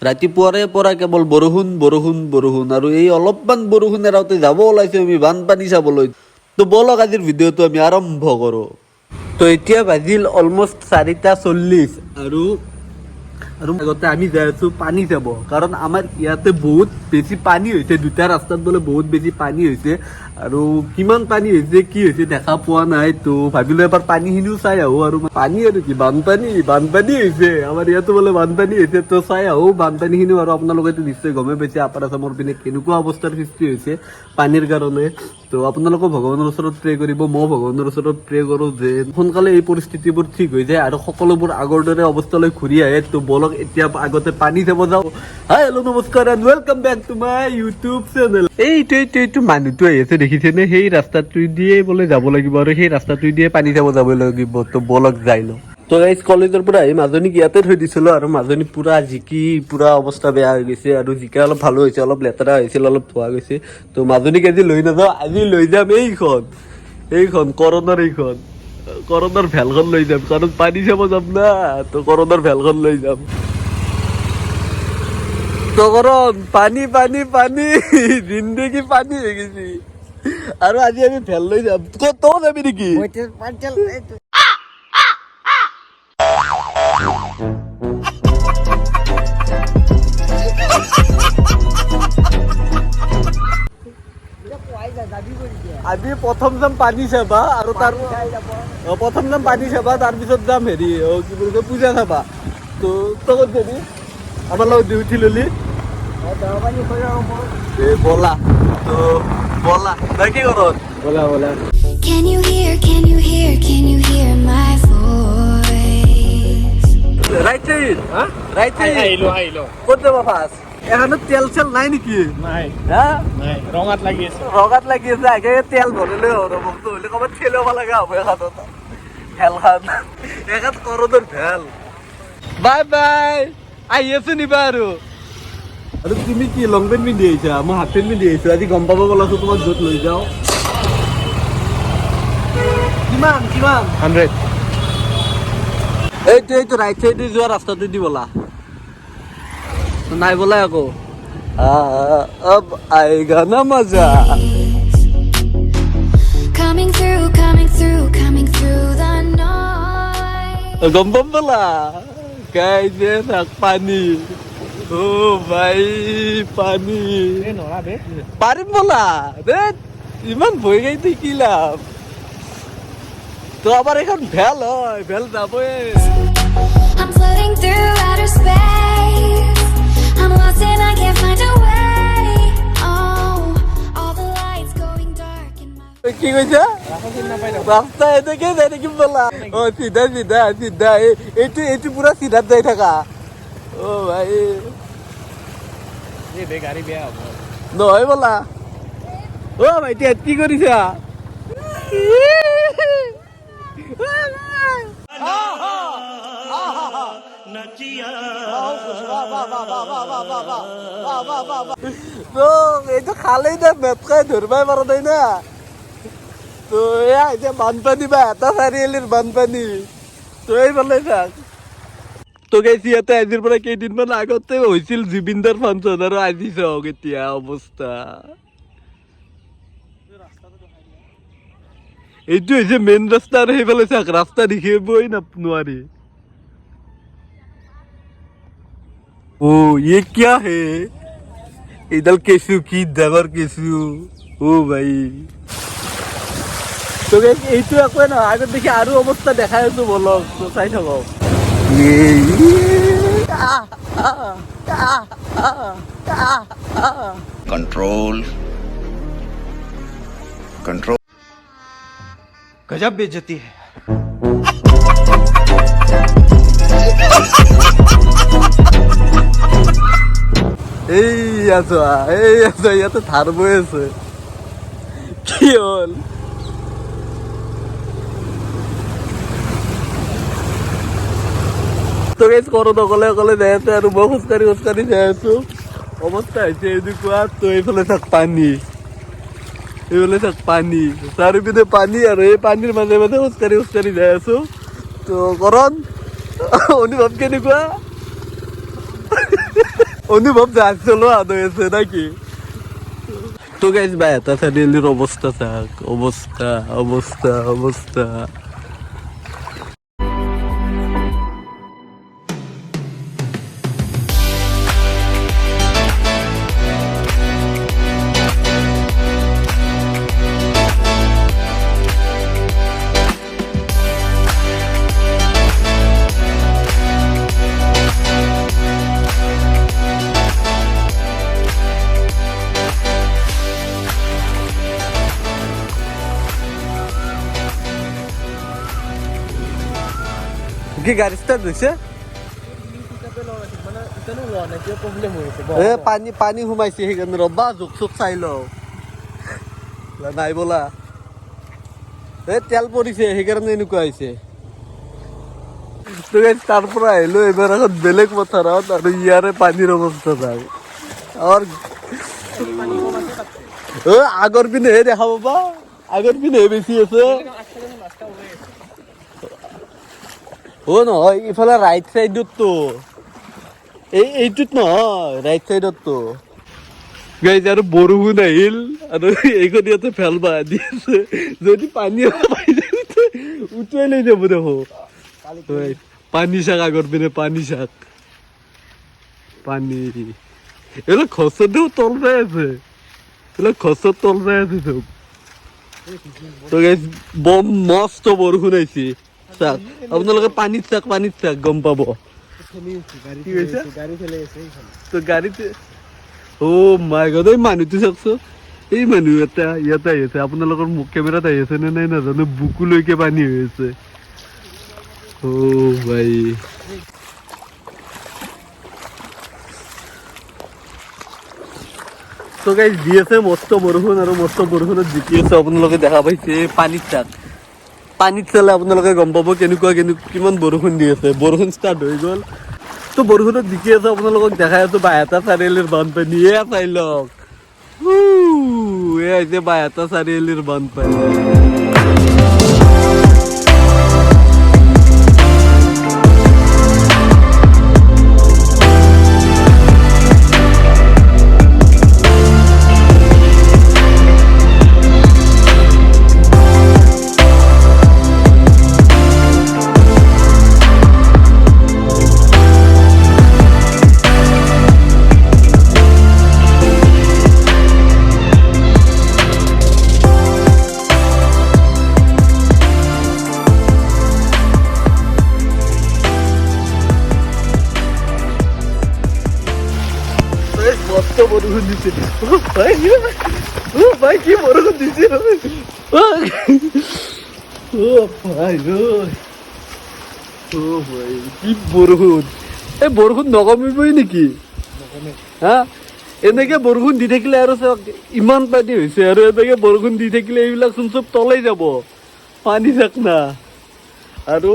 ৰাতিপুৱাৰে পৰা কেৱল বৰষুণ আৰু এই অলপমান বৰষুণ এৰাওঁতে যাব ওলাইছোঁ আমি বানপানী চাবলৈ। তো ব'লক আজিৰ ভিডিঅ'টো আমি আৰম্ভ কৰোঁ। তো এতিয়া বাজিল অলমষ্ট 4:40 আৰু আগতে আমি যাই আছোঁ পানী চাব, কাৰণ আমাৰ ইয়াতে বহুত বেছি পানী হৈছে। দুটা ৰাস্তাত বোলে বহুত বেছি পানী হৈছে আৰু কিমান পানী হৈছে কি হৈছে দেখা পোৱা নাই। তো ভাবিলোঁ এবাৰ পানীখিনিও চাই আহোঁ। আৰু পানী আৰু কি বানপানী হৈছে আমাৰ ইয়াতো বোলে বানপানী হৈছে। তো চাই আহোঁ বানপানীখিনিও। আৰু আপোনালোকেতো নিশ্চয় গমেই পাইছে আপাৰ আচামৰ পিনে কেনেকুৱা অৱস্থাৰ সৃষ্টি হৈছে পানীৰ কাৰণে। তো আপোনালোকে ভগৱানৰ ওচৰত প্ৰে কৰিব, মই ভগৱানৰ ওচৰত প্ৰে কৰোঁ যে সোনকালে এই পৰিস্থিতিবোৰ ঠিক হৈ যায় আৰু সকলোবোৰ আগৰ দৰে অৱস্থালৈ ঘূৰি আহে। তো বলক এতিয়া আগতে পানী চাব যাওঁ। হাই হেল্ল' নমস্কাৰ and welcome back to my YouTube channel. এইটো মানুহটো আহি আছে দেখিছেনে? সেই ৰাস্তাটোই দিয়ে বোলে যাব লাগিব আৰু সেই ৰাস্তাটোই দিয়ে পানী চাব যাব লাগিব। তো বলক যাই লওঁ। তো গাইজ কলেজৰ পৰা আহি মাজনীক ইয়াতে থৈ দিছিলোঁ আৰু মাজনী পুৰা জিকি পুৰা অৱস্থা বেয়া হৈ গৈছে। আৰু জিকা অলপ ভালো হৈছে, অলপ লেতেৰা হৈছিল, অলপ ধোৱা গৈছে। তো মাজনীক আজি লৈ নাযাওঁ, আজি লৈ যাম এইখন কৰণাৰ ভেলখন লৈ যাম, কাৰণ পানী চাব যাম না। তো কৰণাৰ ভেলখন লৈ যাম। তো কৰণ পানী জিন্দগী পানী হৈ গৈছে। আৰু আজি আমি ভেল লৈ যাম। তই যাবি নেকি? আজি প্ৰথম যাম পানী চাবা আৰু প্ৰথম যাম পানী চাবা, তাৰপিছত যাম হেৰি কি বুলি কয় পূজা চাবা। তো তই ক'ত যাবি? আমাৰ লগত ডিউটি ললি বলা। তো বলা নাই কি কৰ বলা। Can you hear my voice? Right side আহিলো। ক'ত যাবা ফাৰ্ষ্ট? এখানত তেল চেল নাই নেকি? নাই হা নাই, ৰঙাত লাগি আছে আগে তেল ভৰিলে বস্তু হ'লে ক'ৰবাত খেলিব লগা হ'ব। এখানত ভেলখান এখান কৰণৰ ভেল। বাই আহি আছো নিবা। আৰু তুমি কি লং পেণ্ট পিন্ধি আহিছা? মই হাফ পেণ্ট পিন্ধি আহিছো। আজি গম পাব বলাছো তোমাক য'ত লৈ যাওঁ। কিমান 100। এইটো ৰাইট চাইডে যোৱা ৰাস্তাটো দি বলা। নাই বলাই আকৌ अब आएगा ना मजा। Coming through the night. गम बम बोला कैसे पानी ओ भाई पानी পাৰিম বলা দে। ইমান ভয় গাইতে কি লাভ? তো আবার এখন ভেল হয়, ভেল যাবই। I'm floating through outer space. I'm lost and I can't find a way. Oh, all the lights going dark in my কি কইছা? রাস্তা এদিকে যাই নাকি বলা? ও সিধা এইটো পুরা সিধাত যাই থাকা। ও ভাই এই গাড়ী বেয়া হ'ব নহয় বলা। ও ভাইটি কি কৰিছা? এইটো খালেই না মেপকাই ধৰবাই পাৰা নাই না। তো এয়া এতিয়া বানপানী বা এটা চাৰিআলিৰ বানপানী। তো এইফালে থাক। তো গাইছি ইয়াতে আজিৰ পৰা কেইদিনমান আগতে হৈছিল জুবিনদাৰ ফাংচন, আৰু আজি চাওক এতিয়া অৱস্থা। এইটো হৈছে মেইন ৰাস্তা আৰু সেইফালে চাওক ৰাস্তা দেখিবই নোৱাৰি। ओ ये क्या है? इधर केसु की दबर केसु। ओ भाई তো এইটো একোৱে নহয়। আগত দেখি আৰু অৱস্থা দেখাই আছো বলক। তো চাই থাকক। कंट्रोल गजब बेइज्जती है। এই আছো ইয়াতে ধাৰ বৈ আছে। কি হ'ল? তো গাইজ কৰোঁ অকলে যাই আছে আৰু মই খোজকাঢ়ি যাই আছো। অৱস্থা হৈছে এনেকুৱা। তো এইফালে থাক পানী, চাৰিপিনে পানী আৰু এই পানীৰ মাজে খোজকাঢ়ি যাই আছো। তো কৰণ অনুভৱ কেনেকুৱা? অনুভব যা চলো আদ হয়েছে নাকি? তো গাইজ ভাই এটা চারিআলির অবস্থা থাক, অবস্থা অবস্থা অবস্থা। কি গাড়ি স্টার্ট হয়েছে? পানী পানী সোমাইছে সেইকাৰণে ৰবা জোক চোক চাই লওঁ নাই বোলা। তেল পৰিছে সেইকাৰণে এনেকুৱা হৈছে। তাৰ পৰা আহিলো এইবাৰ এখন বেলেগ পথাৰত আৰু ইয়াৰে পানীৰ অৱস্থা নাই। আৰু আগৰ পিনেহে দেখা পাবা, আগৰ পিনেহে বেছি আছে। নহয় ইফালে ৰাইট চাইডতো, এইটোত নহয় ৰাইট চাইডতো গাইজ। আৰু বৰষুণ আহিল আৰু এইখন ইয়াতে ফেলবা দি আছে, যদি পানী উটুৱাই লৈ যাব দেখো। পানী শাক আগৰ পিনে, পানী শাক পানী এইবিলাক খচৰ দেখো তল যাই আছে, এইবিলাক খচৰ তল যাই আছে চব। তো গাইজ বম মস্ত বৰষুণ আহিছে। চাক আপোনালোকে পানীত চাক গম পাব। তো গাড়ীতে মাই গড, এই মানুহটো চাওকচোন, এই মানুহ এটা ইয়াতে আহি আছে। আপোনালোকৰ মুখ কেমেৰাত আহি আছে নে নাই নাজানো, বুকুলৈকে পানী হৈ আছে। ভাই তো গাইজ দি আছে মস্ত বৰষুণ, আৰু মস্ত বৰষুণত জিকি আছে। আপোনালোকে দেখা পাইছে পানীত চাক, পানীত চালে আপোনালোকে গম পাব কেনেকুৱা কিমান বৰষুণ দি আছে। বৰষুণ ষ্টাৰ্ট হৈ গ'ল, তো বৰষুণত জিকি আছো। আপোনালোকক দেখাই আছো বাইহাটা চাৰিআলিৰ বানপানী। চাই লওক, হৈছে বাইহাটা চাৰিআলিৰ বানপানী। বৰষুণ দিছে ভাই, কি বৰষুণ দিছে ভাই। কি বৰষুণ, এই বৰষুণ নকমিবই নেকি? হা, এনেকে বৰষুণ দি থাকিলে আৰু ইমান পানী হৈছে, আৰু এনেকে বৰষুণ দি থাকিলে এইবিলাক চোন চব তলাই যাব, পানী চাক না। আৰু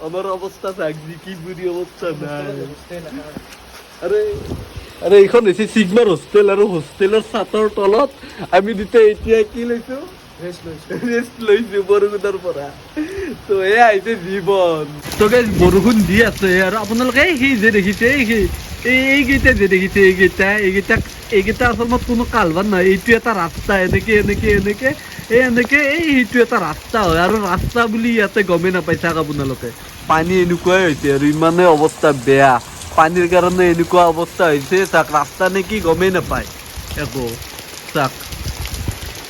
আমাৰ অৱস্থা চাক, কি বুঢ়ী অৱস্থা নাই। আৰু এইখন হৈছে চিগমাৰ হোষ্টেল, আৰু হোষ্টেলৰ ছাতৰ তলত আমি দুটাই এতিয়া কি লৈছো, ৰেষ্ট লৈছো বৰষুণৰ পৰা। তো এয়া হৈছে জীৱন। তো গাইজ বৰষুণ দি আছে, আৰু আপোনালোকে সেই যে দেখিছে, এইকেইটা যে দেখিছে, এইকেইটা আচলতে কোনো কালভাৰ নহয়, এইটো এটা ৰাস্তা। এনেকে এইটো এটা ৰাস্তা হয়, আৰু ৰাস্তা বুলি ইয়াতে গমেই নাপাই। চাওক আপোনালোকে পানী এনেকুৱাই হৈছে, আৰু ইমানে অৱস্থা বেয়া পানীৰ কাৰণে এনেকুৱা অৱস্থা হৈছে। চাক ৰাস্তা নে কি গমেই নাপায় একো। চাক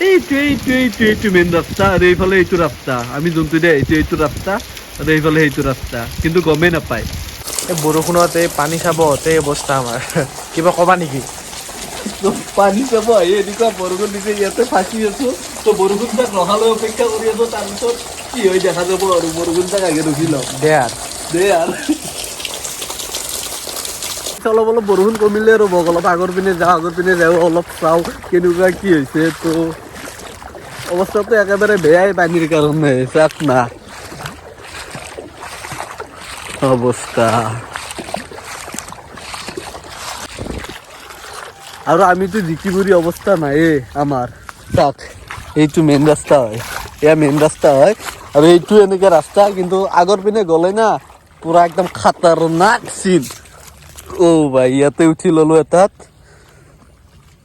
এইটো মেইন ৰাস্তা, আৰু এইফালে এইটো ৰাস্তা, আমি যোনটো দিয়ে এইটো ৰাস্তা, আৰু এইফালে সেইটো ৰাস্তা, কিন্তু গমেই নাপায়। এই বৰষুণত এই পানী চাব এই অৱস্থা আমাৰ। কিবা ক'বা নেকি? পানী চাব আহি এনেকুৱা বৰষুণ দিছে, ইয়াতে ফাঁচি আছো। তো বৰষুণ যাক ৰখালৈ অপেক্ষা কৰি আছো, তাৰপিছত কি হয় দেখা যাব। আৰু বৰষুণ যাক আগে ৰখি লওঁ দে আৰু অলপ অলপ বৰষুণ কমিলে ৰ'ব, অলপ আগৰ পিনে যাওঁ, অলপ চাওঁ কেনেকুৱা কি হৈছে। তো অৱস্থাটো একেবাৰে বেয়াই পানীৰ কাৰণে। চাক না অৱস্থা, আৰু আমিতো জিকিবুৰি অৱস্থা নাইয়ে আমাৰ। চাক এইটো মেইন ৰাস্তা হয়, এয়া মেইন ৰাস্তা হয়, আৰু এইটো এনেকে ৰাস্তা। কিন্তু আগৰ পিনে গ'লে না পুৰা একদম খাতাৰনাক চিন। অ ভাই ইয়াতে উঠি ললো এটাত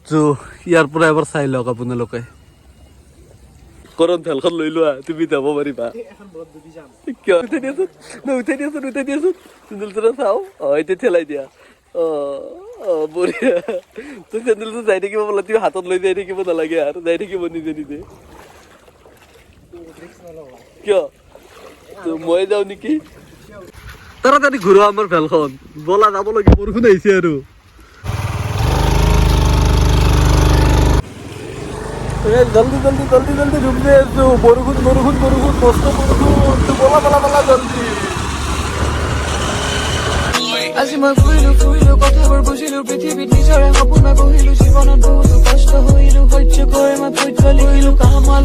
তো ইয়াৰ পৰা এবাৰ চাই লওক আপোনালোকে কৰণ ভেলখন লৈ লোৱা তুমি যাব পাৰিবা কিয় উঠাই দিয়াচোন উঠাই দিয়াচোন চেন্দেলটো চাওঁ এতিয়া ঠেলাই দিয়া বঢ়িয়া তোৰ চেন্দেলটো যাই থাকিব বোলে তুমি হাতত লৈ যাই থাকিব নালাগে আৰু যাই থাকিব নিজে নিজে কিয় মই যাওঁ নেকি তাড়াতাড়ি ঘূৰোৱা আমাৰ ভেলখন বলা যাব লাগে বৰষুণ আহিছে আৰু জলদি ঢুকতে আছো বৰষুণ মস্ত বৰষুণ বলা জলদি আজি মই ফুৰিলো কথাবোৰ বুজিলো পৃথিৱীত নিজৰে সপোন মই বহিলো জীৱনত বহুতো কষ্ট হৈলো সহ্য কৰি মই ধৈৰ্য লিখিলো কামাল